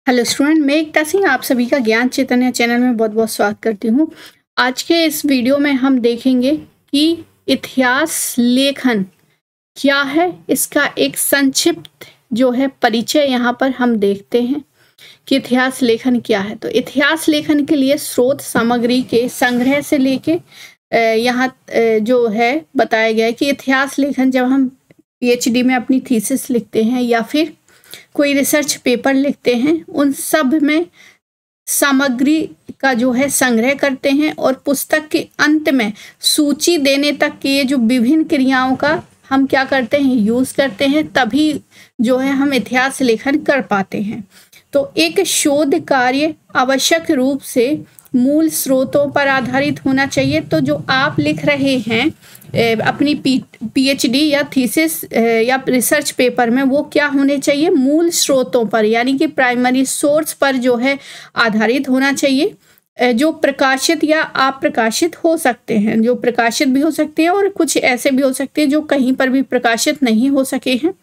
Hello student, मैं एकता सिंह आप सभी का ज्ञान चैतन्य चैनल में बहुत बहुत स्वागत करती हूँ। आज के इस वीडियो में हम देखेंगे कि इतिहास लेखन क्या है। इसका एक संक्षिप्त जो है परिचय यहाँ पर हम देखते हैं कि इतिहास लेखन क्या है। तो इतिहास लेखन के लिए स्रोत सामग्री के संग्रह से लेके यहाँ जो है बताया गया है कि इतिहास लेखन जब हम पीएचडी में अपनी थीसिस लिखते हैं या फिर कोई रिसर्च पेपर लिखते हैं, उन सब में सामग्री का जो है संग्रह करते हैं और पुस्तक के अंत में सूची देने तक के ये जो विभिन्न क्रियाओं का हम क्या करते हैं, यूज करते हैं, तभी जो है हम इतिहास लेखन कर पाते हैं। तो एक शोध कार्य आवश्यक रूप से मूल स्रोतों पर आधारित होना चाहिए। तो जो आप लिख रहे हैं अपनी पीएचडी या थीसिस या रिसर्च पेपर में, वो क्या होने चाहिए, मूल स्रोतों पर यानी कि प्राइमरी सोर्स पर जो है आधारित होना चाहिए, जो प्रकाशित या अप्रकाशित हो सकते हैं। जो प्रकाशित भी हो सकते हैं और कुछ ऐसे भी हो सकते हैं जो कहीं पर भी प्रकाशित नहीं हो सके हैं।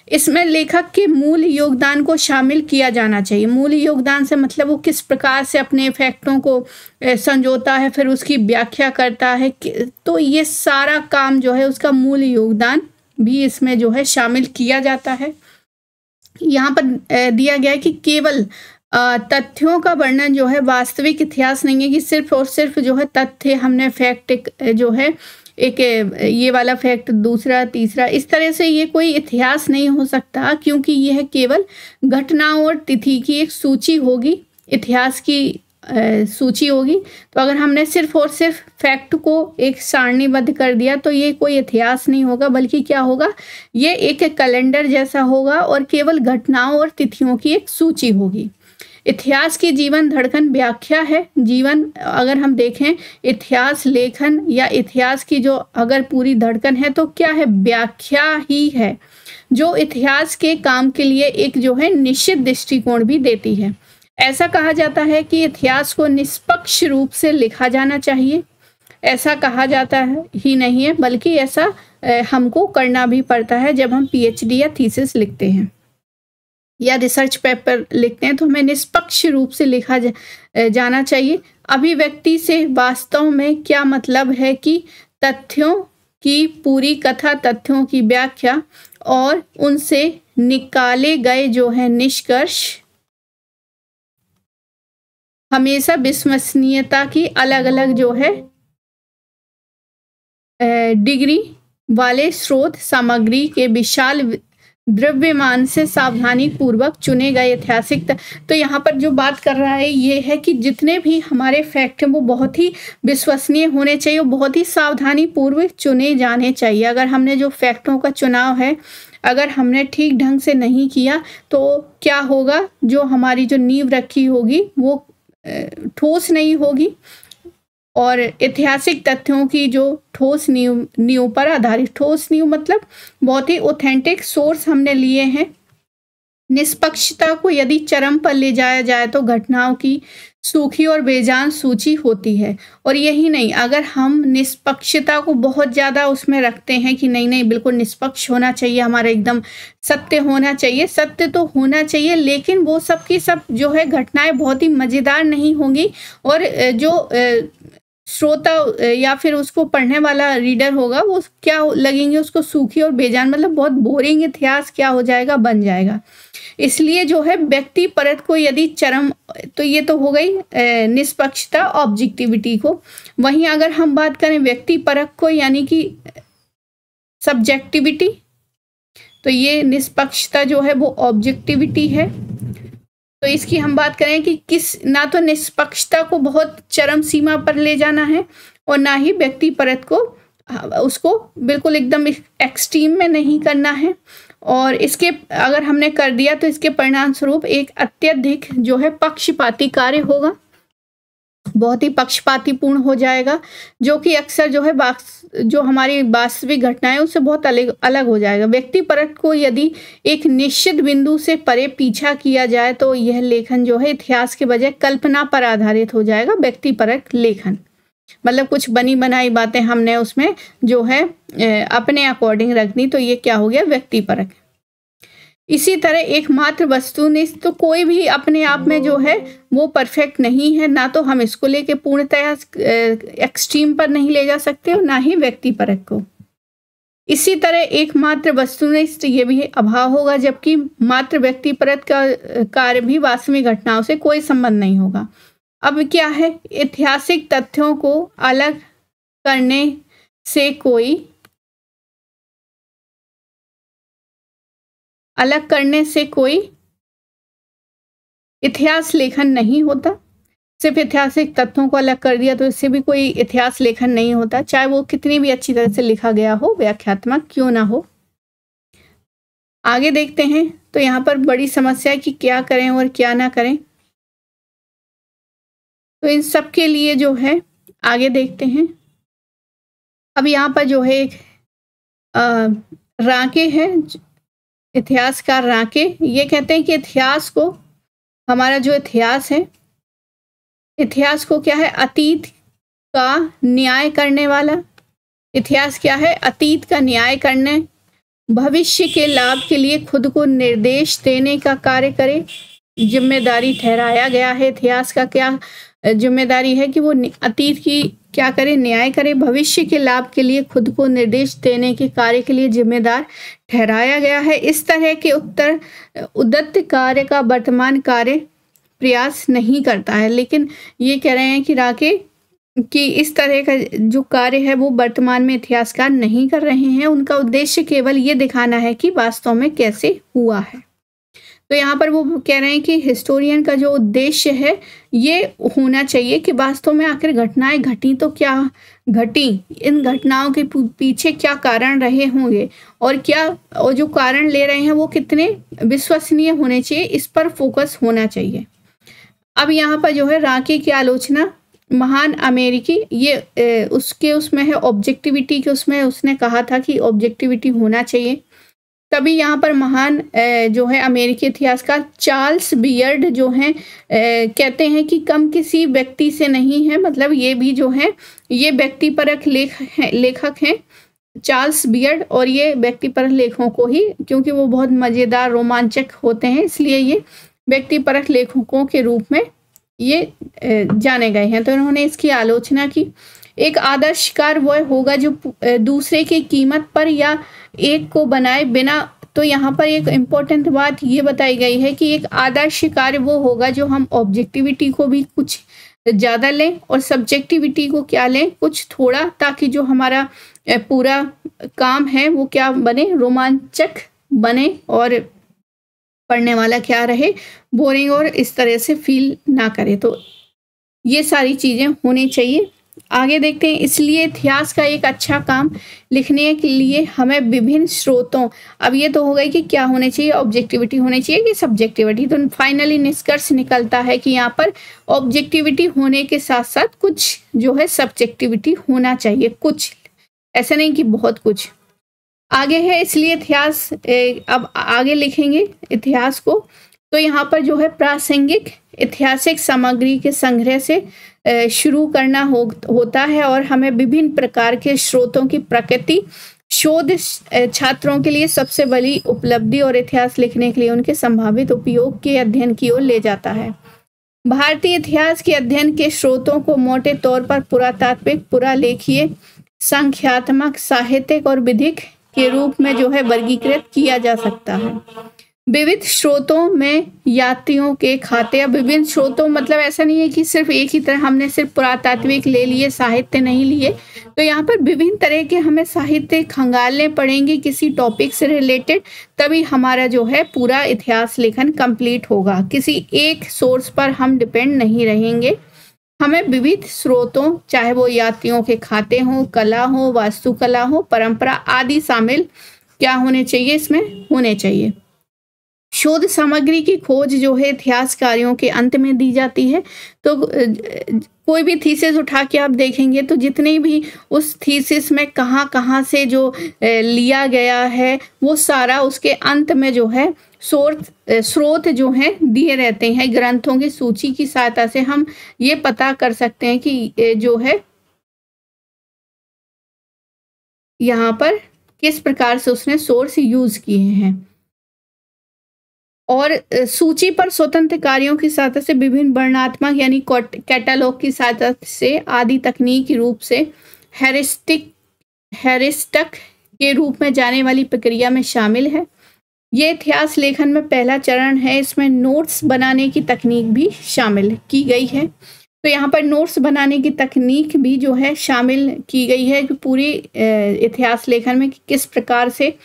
इसमें लेखक के मूल योगदान को शामिल किया जाना चाहिए। मूल योगदान से मतलब वो किस प्रकार से अपने फैक्टों को संजोता है, फिर उसकी व्याख्या करता है, तो ये सारा काम जो है उसका मूल योगदान भी इसमें जो है शामिल किया जाता है। यहाँ पर दिया गया है कि केवल तथ्यों का वर्णन जो है वास्तविक इतिहास नहीं है कि सिर्फ और सिर्फ जो है तथ्य हमने फैक्ट जो है एक ये वाला फैक्ट, दूसरा, तीसरा, इस तरह से ये कोई इतिहास नहीं हो सकता, क्योंकि यह केवल घटनाओं और तिथि की एक सूची होगी, इतिहास की सूची होगी। तो अगर हमने सिर्फ और सिर्फ फैक्ट को एक सारणीबद्ध कर दिया तो ये कोई इतिहास नहीं होगा, बल्कि क्या होगा, ये एक कैलेंडर जैसा होगा और केवल घटनाओं और तिथियों की एक सूची होगी। इतिहास की जीवन धड़कन व्याख्या है। जीवन अगर हम देखें, इतिहास लेखन या इतिहास की जो अगर पूरी धड़कन है तो क्या है, व्याख्या ही है, जो इतिहास के काम के लिए एक जो है निश्चित दृष्टिकोण भी देती है। ऐसा कहा जाता है कि इतिहास को निष्पक्ष रूप से लिखा जाना चाहिए। ऐसा कहा जाता है ही नहीं है, बल्कि ऐसा हमको करना भी पड़ता है। जब हम पीएचडी या थीसिस लिखते हैं या रिसर्च पेपर लिखते हैं तो हमें निष्पक्ष रूप से लिखा जाना चाहिए। अभिव्यक्ति से वास्तव में क्या मतलब है कि तथ्यों की पूरी कथा, तथ्यों की व्याख्या और उनसे निकाले गए जो है निष्कर्ष हमेशा विश्वसनीयता की अलग अलग जो है डिग्री वाले स्रोत सामग्री के विशाल द्रव्यमान से सावधानी पूर्वक चुने गए ऐतिहासिक। तो यहाँ पर जो बात कर रहा है ये है कि जितने भी हमारे फैक्ट हैं वो बहुत ही विश्वसनीय होने चाहिए और बहुत ही सावधानी पूर्वक चुने जाने चाहिए। अगर हमने जो फैक्टों का चुनाव है, अगर हमने ठीक ढंग से नहीं किया तो क्या होगा, जो हमारी जो नींव रखी होगी वो ठोस नहीं होगी और ऐतिहासिक तथ्यों की जो ठोस नींव पर आधारित, ठोस नींव मतलब बहुत ही ऑथेंटिक सोर्स हमने लिए हैं। निष्पक्षता को यदि चरम पर ले जाया जाए तो घटनाओं की सूखी और बेजान सूची होती है। और यही नहीं, अगर हम निष्पक्षता को बहुत ज़्यादा उसमें रखते हैं कि नहीं बिल्कुल निष्पक्ष होना चाहिए, हमारा एकदम सत्य होना चाहिए, सत्य तो होना चाहिए, लेकिन वो सब की सब जो है घटनाएं बहुत ही मज़ेदार नहीं होंगी और जो श्रोता या फिर उसको पढ़ने वाला रीडर होगा वो क्या लगेंगे उसको, सूखी और बेजान, मतलब बहुत बोरिंग इतिहास क्या हो जाएगा, बन जाएगा। इसलिए जो है व्यक्ति परक को यदि चरम, तो ये तो हो गई निष्पक्षता, ऑब्जेक्टिविटी को। वहीं अगर हम बात करें व्यक्ति परक को यानी कि सब्जेक्टिविटी, तो ये निष्पक्षता जो है वो ऑब्जेक्टिविटी है। तो इसकी हम बात करें कि किस, ना तो निष्पक्षता को बहुत चरम सीमा पर ले जाना है और ना ही व्यक्ति परक को उसको बिल्कुल एकदम एक्सट्रीम में नहीं करना है। और इसके अगर हमने कर दिया तो इसके परिणाम स्वरूप एक अत्यधिक जो है पक्षपाती कार्य होगा, बहुत ही पक्षपातीपूर्ण हो जाएगा, जो कि अक्सर जो है जो हमारी वास्तविक घटनाएं उससे बहुत अलग हो जाएगा। व्यक्ति परक को यदि एक निश्चित बिंदु से परे पीछा किया जाए तो यह लेखन जो है इतिहास के बजाय कल्पना पर आधारित हो जाएगा। व्यक्ति परक लेखन मतलब कुछ बनी बनाई बातें हमने उसमें जो है अपने अकॉर्डिंग रख दी, तो ये क्या हो गया, व्यक्ति परक। इसी तरह एकमात्र वस्तुनिष्ठ तो कोई भी अपने आप में जो है वो परफेक्ट नहीं है, ना तो हम इसको लेके पूर्णतया एक्सट्रीम पर नहीं ले जा सकते और ना ही व्यक्तिपरक को। इसी तरह एकमात्र वस्तुनिष्ठ ये भी अभाव होगा, जबकि मात्र व्यक्तिपरक का कार्य भी वास्तविक घटनाओं से कोई संबंध नहीं होगा। अब क्या है, ऐतिहासिक तथ्यों को अलग करने से कोई इतिहास लेखन नहीं होता। सिर्फ ऐतिहासिक तथ्यों को अलग कर दिया तो इससे भी कोई इतिहास लेखन नहीं होता, चाहे वो कितनी भी अच्छी तरह से लिखा गया हो, व्याख्यात्मक क्यों ना हो। आगे देखते हैं तो यहाँ पर बड़ी समस्या है कि क्या करें और क्या ना करें। तो इन सब के लिए जो है आगे देखते हैं। अब यहाँ पर जो है एक रांके है, इतिहासकार रांके, ये कहते हैं कि इतिहास को, हमारा जो इतिहास है, इतिहास को क्या है, अतीत का न्याय करने वाला। इतिहास क्या है, अतीत का न्याय करने, भविष्य के लाभ के लिए खुद को निर्देश देने का कार्य करे, जिम्मेदारी ठहराया गया है। इतिहास का क्या जिम्मेदारी है कि वो अतीत की क्या करे, न्याय करे, भविष्य के लाभ के लिए खुद को निर्देश देने के कार्य के लिए जिम्मेदार ठहराया गया है। इस तरह के उद्यत कार्य का वर्तमान कार्य प्रयास नहीं करता है। लेकिन ये कह रहे हैं कि राके कि इस तरह का जो कार्य है वो वर्तमान में इतिहासकार नहीं कर रहे हैं। उनका उद्देश्य केवल ये दिखाना है कि वास्तव में कैसे हुआ है। तो यहाँ पर वो कह रहे हैं कि हिस्टोरियन का जो उद्देश्य है ये होना चाहिए कि वास्तव में आखिर घटनाएं घटी तो क्या घटी, इन घटनाओं के पीछे क्या कारण रहे होंगे और जो कारण ले रहे हैं वो कितने विश्वसनीय होने चाहिए, इस पर फोकस होना चाहिए। अब यहाँ पर जो है रांके की आलोचना महान अमेरिकी, ये उसमें है ऑब्जेक्टिविटी के, उसमें उसने कहा था कि ऑब्जेक्टिविटी होना चाहिए। तभी यहाँ पर महान जो है अमेरिकी इतिहासकार चार्ल्स बियर्ड जो हैं कहते हैं कि कम किसी व्यक्ति से नहीं है, मतलब ये भी जो है ये व्यक्तिपरक लेखक हैं चार्ल्स बियर्ड, और ये व्यक्तिपरक लेखों को ही, क्योंकि वो बहुत मज़ेदार रोमांचक होते हैं, इसलिए ये व्यक्तिपरक लेखकों के रूप में ये जाने गए हैं। तो इन्होंने इसकी आलोचना की। एक आदर्शकार वह होगा जो दूसरे की कीमत पर या एक को बनाए बिना। तो यहाँ पर एक इम्पोर्टेंट बात ये बताई गई है कि एक आदर्श कार्य वो होगा जो हम ऑब्जेक्टिविटी को भी कुछ ज़्यादा लें और सब्जेक्टिविटी को क्या लें, कुछ थोड़ा, ताकि जो हमारा पूरा काम है वो क्या बने, रोमांचक बने और पढ़ने वाला क्या रहे, बोरिंग और इस तरह से फील ना करे। तो ये सारी चीज़ें होनी चाहिए। आगे देखते हैं। इसलिए इतिहास का एक अच्छा काम लिखने के लिए हमें विभिन्न स्रोतों, अब ये तो हो गई कि क्या होने चाहिए, ऑब्जेक्टिविटी होनी चाहिए कि सब्जेक्टिविटी। तो फाइनली निष्कर्ष निकलता है कि यहाँ पर ऑब्जेक्टिविटी होने के साथ साथ कुछ जो है सब्जेक्टिविटी होना चाहिए, कुछ, ऐसा नहीं कि बहुत कुछ। आगे है इसलिए इतिहास, अब आगे लिखेंगे इतिहास को। तो यहाँ पर जो है प्रासंगिक ऐतिहासिक सामग्री के संग्रह से शुरू करना होता है और हमें विभिन्न प्रकार के स्रोतों की प्रकृति शोध छात्रों के लिए सबसे बड़ी उपलब्धि और इतिहास लिखने के लिए उनके संभावित उपयोग के अध्ययन की ओर ले जाता है। भारतीय इतिहास के अध्ययन के स्रोतों को मोटे तौर पर पुरातात्विक, पुरालेखीय, संख्यात्मक, साहित्यिक और विधिक के रूप में जो है वर्गीकृत किया जा सकता है। विविध स्रोतों में यात्रियों के खाते, अब विभिन्न स्रोतों मतलब ऐसा नहीं है कि सिर्फ एक ही तरह हमने सिर्फ पुरातात्विक ले लिए, साहित्य नहीं लिए। तो यहाँ पर विभिन्न तरह के हमें साहित्य खंगालने पड़ेंगे किसी टॉपिक से रिलेटेड, तभी हमारा जो है पूरा इतिहास लेखन कंप्लीट होगा। किसी एक सोर्स पर हम डिपेंड नहीं रहेंगे, हमें विविध स्रोतों, चाहे वो यात्रियों के खाते हों, कला हो, वास्तुकला हो, परंपरा आदि शामिल क्या होने चाहिए, इसमें होने चाहिए। शोध सामग्री की खोज जो है इतिहास कार्यों के अंत में दी जाती है। तो कोई भी थीसिस उठा के आप देखेंगे तो जितने भी उस थीसिस में कहाँ कहाँ से जो लिया गया है वो सारा उसके अंत में जो है स्रोत जो हैं दिए रहते हैं। ग्रंथों की सूची की सहायता से हम ये पता कर सकते हैं कि जो है यहाँ पर किस प्रकार से उसने सोर्स यूज किए हैं। और सूची पर स्वतंत्र कार्यों की सहायता से विभिन्न वर्णनात्मक यानी कैटलॉग की सहायता से आदि तकनीकी रूप से हेरिस्टिक के रूप में जाने वाली प्रक्रिया में शामिल है। ये इतिहास लेखन में पहला चरण है। इसमें नोट्स बनाने की तकनीक भी शामिल की गई है। तो यहाँ पर नोट्स बनाने की तकनीक भी जो है शामिल की गई है कि पूरी इतिहास लेखन में किस प्रकार से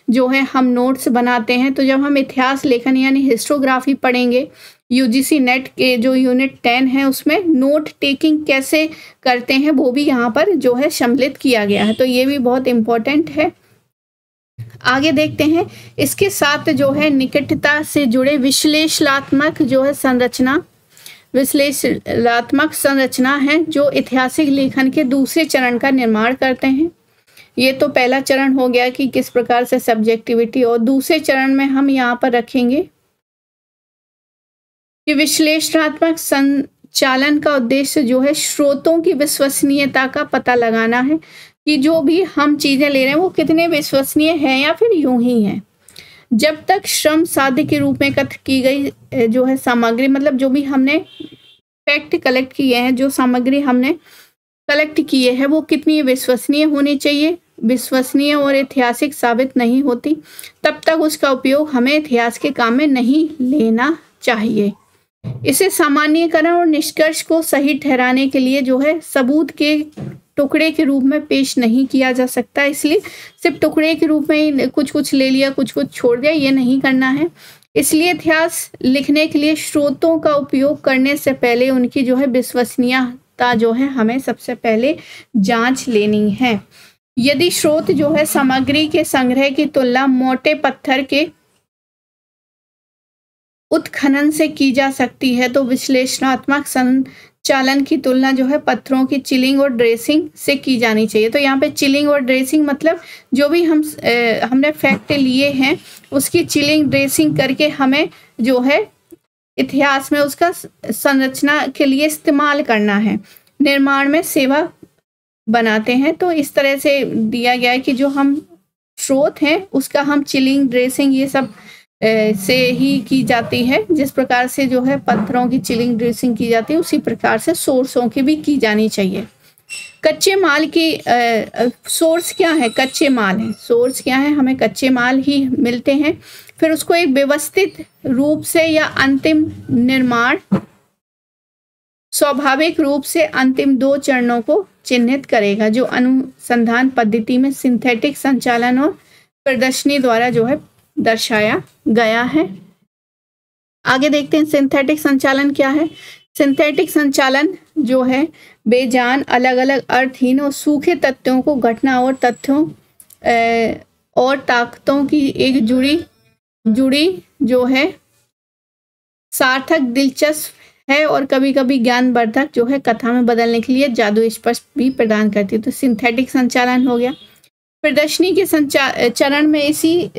जो है हम नोट्स बनाते हैं। तो जब हम इतिहास लेखन यानी हिस्टोग्राफी पढ़ेंगे यूजीसी नेट के जो यूनिट 10 है उसमें नोट टेकिंग कैसे करते हैं वो भी यहाँ पर जो है सम्मिलित किया गया है। तो ये भी बहुत इम्पोर्टेंट है। आगे देखते हैं, इसके साथ जो है निकटता से जुड़े विश्लेषणात्मक जो है विश्लेषणात्मक संरचना है जो ऐतिहासिक लेखन के दूसरे चरण का निर्माण करते हैं। ये तो पहला चरण हो गया कि किस प्रकार से सब्जेक्टिविटी, और दूसरे चरण में हम यहाँ पर रखेंगे कि विश्लेषणात्मक संचालन का उद्देश्य जो है स्रोतों की विश्वसनीयता का पता लगाना है कि जो भी हम चीजें ले रहे हैं वो कितने विश्वसनीय हैं या फिर यूं ही हैं। जब तक श्रम साध्य के रूप में एकत्र की गई जो है सामग्री, मतलब जो भी हमने फैक्ट कलेक्ट किए हैं, जो सामग्री हमने कलेक्ट किए हैं वो कितनी विश्वसनीय होनी चाहिए। विश्वसनीय और ऐतिहासिक साबित नहीं होती तब तक उसका उपयोग हमें इतिहास के काम में नहीं लेना चाहिए। इसे सामान्यीकरण और निष्कर्ष को सही ठहराने के लिए जो है सबूत के टुकड़े के रूप में पेश नहीं किया जा सकता। इसलिए सिर्फ टुकड़े के रूप में कुछ कुछ ले लिया, कुछ कुछ छोड़ दिया, ये नहीं करना है। इसलिए इतिहास लिखने के लिए स्रोतों का उपयोग करने से पहले उनकी जो है विश्वसनीयता जो है हमें सबसे पहले जांच लेनी है। यदि स्रोत जो है सामग्री के संग्रह की तुलना मोटे पत्थर के उत्खनन से की जा सकती है तो विश्लेषणात्मक संचालन की तुलना जो है पत्थरों की चिलिंग और ड्रेसिंग से की जानी चाहिए। तो यहाँ पे चिलिंग और ड्रेसिंग मतलब जो भी हमने फैक्ट लिए हैं उसकी चिलिंग ड्रेसिंग करके हमें जो है इतिहास में उसका संरचना के लिए इस्तेमाल करना है। निर्माण में सेवा बनाते हैं तो इस तरह से दिया गया है कि जो हम स्रोत हैं उसका हम चिलिंग ड्रेसिंग ये सब से ही की जाती है। जिस प्रकार से जो है पत्थरों की चिलिंग ड्रेसिंग की जाती है उसी प्रकार से सोर्सों की भी की जानी चाहिए। कच्चे माल की सोर्स क्या है? कच्चे माल है। सोर्स क्या है? हमें कच्चे माल ही मिलते हैं। फिर उसको एक व्यवस्थित रूप से या अंतिम निर्माण स्वाभाविक रूप से अंतिम दो चरणों को चिन्हित करेगा जो अनुसंधान पद्धति में सिंथेटिक संचालन और प्रदर्शनी द्वारा जो है दर्शाया गया है। आगे देखते हैं सिंथेटिक संचालन क्या है। सिंथेटिक संचालन जो है बेजान, अलग अलग, अर्थहीन और सूखे तथ्यों को घटना और तथ्यों और ताकतों की एक जुड़ी जो है सार्थक, दिलचस्प है और कभी कभी ज्ञानवर्धक जो है कथा में बदलने के लिए जादू स्पर्श भी प्रदान करती है। तो सिंथेटिक संचालन हो गया। प्रदर्शनी के चरण में इसी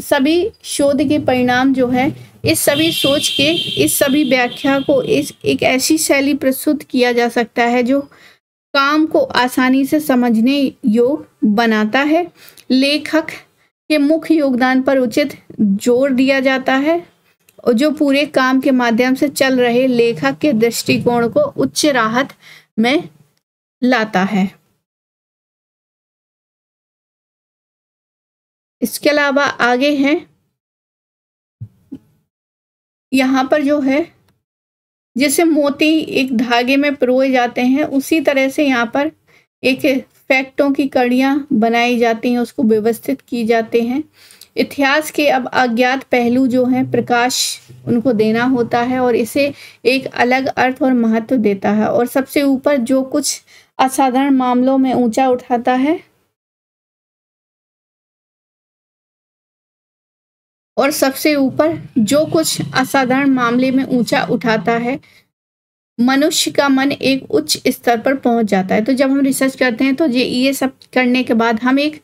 सभी शोध के परिणाम जो है इस सभी सोच के, इस सभी व्याख्या को एक ऐसी शैली प्रस्तुत किया जा सकता है जो काम को आसानी से समझने योग्य बनाता है। लेखक के मुख्य योगदान पर उचित जोर दिया जाता है और जो पूरे काम के माध्यम से चल रहे लेखक के दृष्टिकोण को उच्च राहत में लाता है। इसके अलावा आगे है यहाँ पर जो है जैसे मोती एक धागे में पिरोए जाते हैं उसी तरह से यहाँ पर एक फैक्टों की कड़ियाँ बनाई जाती हैं, उसको व्यवस्थित की जाते हैं। इतिहास के अब अज्ञात पहलू जो हैं प्रकाश उनको देना होता है और इसे एक अलग अर्थ और महत्व देता है और सबसे ऊपर जो कुछ असाधारण मामलों में ऊंचा उठाता है और सबसे ऊपर जो कुछ असाधारण मामले में ऊंचा उठाता है मनुष्य का मन एक उच्च स्तर पर पहुंच जाता है। तो जब हम रिसर्च करते हैं तो ये सब करने के बाद हम एक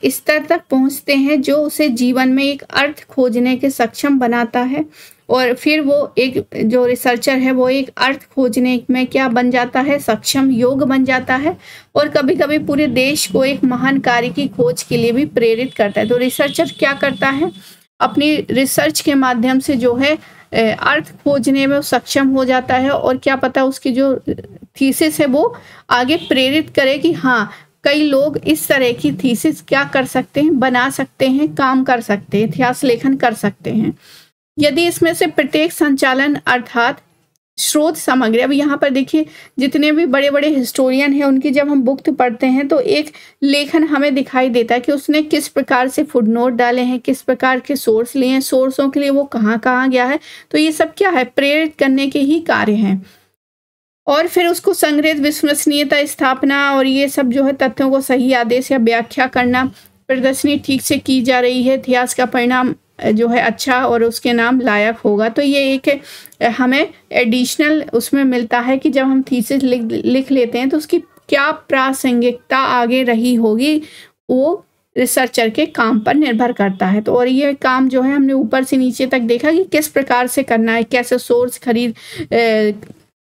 स्तर तक पहुंचते हैं जो उसे जीवन में एक अर्थ खोजने के सक्षम बनाता है और फिर वो एक जो रिसर्चर है वो एक अर्थ खोजने में क्या बन जाता है? सक्षम, योग्य बन जाता है और कभी कभी पूरे देश को एक महान कार्य की खोज के लिए भी प्रेरित करता है। तो रिसर्चर क्या करता है? अपनी रिसर्च के माध्यम से जो है अर्थ खोजने में सक्षम हो जाता है, और क्या पता उसकी जो थीसिस है वो आगे प्रेरित करे कि हाँ, कई लोग इस तरह की थीसिस क्या कर सकते हैं, बना सकते हैं, काम कर सकते हैं, इतिहास लेखन कर सकते हैं। यदि इसमें से प्रत्येक संचालन अर्थात स्रोत सामग्री, अब यहाँ पर देखिए जितने भी बड़े बड़े हिस्टोरियन हैं उनकी जब हम बुक पढ़ते हैं तो एक लेखन हमें दिखाई देता है कि उसने किस प्रकार से फुटनोट डाले हैं, किस प्रकार के सोर्स लिए हैं, सोर्सों के लिए वो कहाँ कहाँ गया है। तो ये सब क्या है, प्रेरित करने के ही कार्य हैं। और फिर उसको संग्रहित, विश्वसनीयता स्थापना और ये सब जो है तथ्यों को सही आदेश या व्याख्या करना, प्रदर्शनी ठीक से की जा रही है, इतिहास का परिणाम जो है अच्छा और उसके नाम लायक होगा। तो ये एक हमें एडिशनल उसमें मिलता है कि जब हम थीसिस लिख लेते हैं तो उसकी क्या प्रासंगिकता आगे रही होगी, वो रिसर्चर के काम पर निर्भर करता है। तो और ये काम जो है हमने ऊपर से नीचे तक देखा कि किस प्रकार से करना है, कैसे सोर्स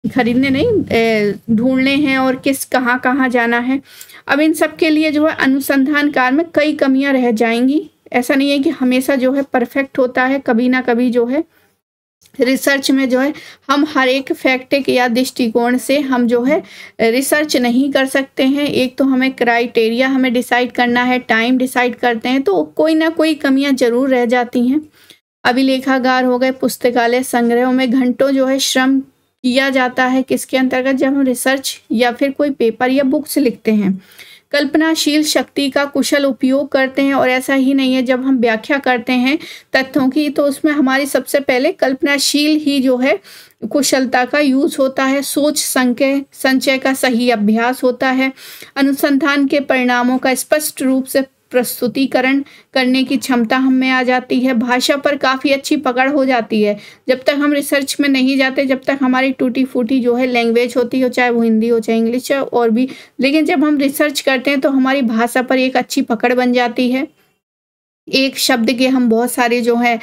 खरीदने नहीं ढूंढने हैं और किस कहाँ कहाँ जाना है। अब इन सब के लिए जो है अनुसंधान कार्य में कई कमियां रह जाएंगी। ऐसा नहीं है कि हमेशा जो है परफेक्ट होता है, कभी ना कभी जो है रिसर्च में जो है हम हर एक फैक्ट या दृष्टिकोण से हम जो है रिसर्च नहीं कर सकते हैं। एक तो हमें क्राइटेरिया हमें डिसाइड करना है, टाइम डिसाइड करते हैं, तो कोई ना कोई कमियां जरूर रह जाती हैं। अभिलेखागार हो गए, पुस्तकालय संग्रहों में घंटों जो है श्रम किया जाता है, किसके अंतर्गत, जब हम रिसर्च या फिर कोई पेपर या बुक्स लिखते हैं। कल्पनाशील शक्ति का कुशल उपयोग करते हैं, और ऐसा ही नहीं है जब हम व्याख्या करते हैं तथ्यों की तो उसमें हमारी सबसे पहले कल्पनाशील ही जो है कुशलता का यूज होता है। सोच संचय का सही अभ्यास होता है। अनुसंधान के परिणामों का स्पष्ट रूप से प्रस्तुतिकरण करने की क्षमता हमें आ जाती है। भाषा पर काफ़ी अच्छी पकड़ हो जाती है। जब तक हम रिसर्च में नहीं जाते, जब तक हमारी टूटी फूटी जो है लैंग्वेज होती है, चाहे वो हिंदी हो चाहे इंग्लिश हो और भी, लेकिन जब हम रिसर्च करते हैं तो हमारी भाषा पर एक अच्छी पकड़ बन जाती है। एक शब्द के हम बहुत सारे जो है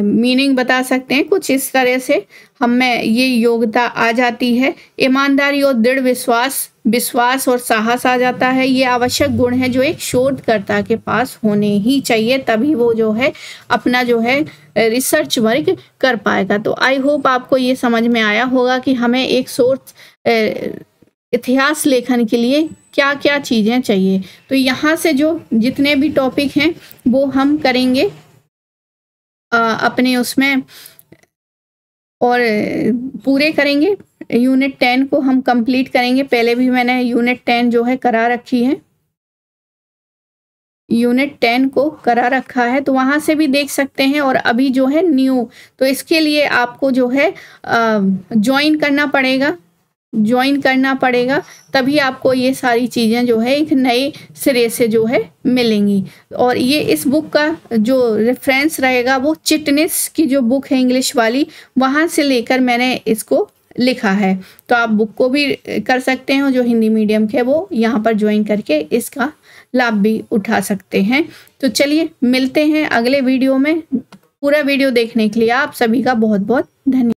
मीनिंग बता सकते हैं। कुछ इस तरह से हमें ये योग्यता आ जाती है। ईमानदारी और दृढ़ विश्वास और साहस आ जाता है। ये आवश्यक गुण है जो एक शोधकर्ता के पास होने ही चाहिए, तभी वो जो है अपना जो है रिसर्च वर्क कर पाएगा। तो आई होप आपको ये समझ में आया होगा कि हमें एक सोर्स इतिहास लेखन के लिए क्या क्या चीज़ें चाहिए। तो यहाँ से जो जितने भी टॉपिक हैं वो हम करेंगे अपने उसमें और पूरे करेंगे। यूनिट 10 को हम कंप्लीट करेंगे। पहले भी मैंने यूनिट 10 जो है करा रखी है, यूनिट 10 को करा रखा है, तो वहाँ से भी देख सकते हैं। और अभी जो है न्यू, तो इसके लिए आपको जो है ज्वाइन करना पड़ेगा, तभी आपको ये सारी चीज़ें जो है एक नए सिरे से जो है मिलेंगी। और ये इस बुक का जो रेफरेंस रहेगा वो चिटनिस की जो बुक है इंग्लिश वाली, वहाँ से लेकर मैंने इसको लिखा है। तो आप बुक को भी कर सकते हैं, जो हिंदी मीडियम के वो यहाँ पर ज्वाइन करके इसका लाभ भी उठा सकते हैं। तो चलिए मिलते हैं अगले वीडियो में। पूरा वीडियो देखने के लिए आप सभी का बहुत बहुत धन्यवाद।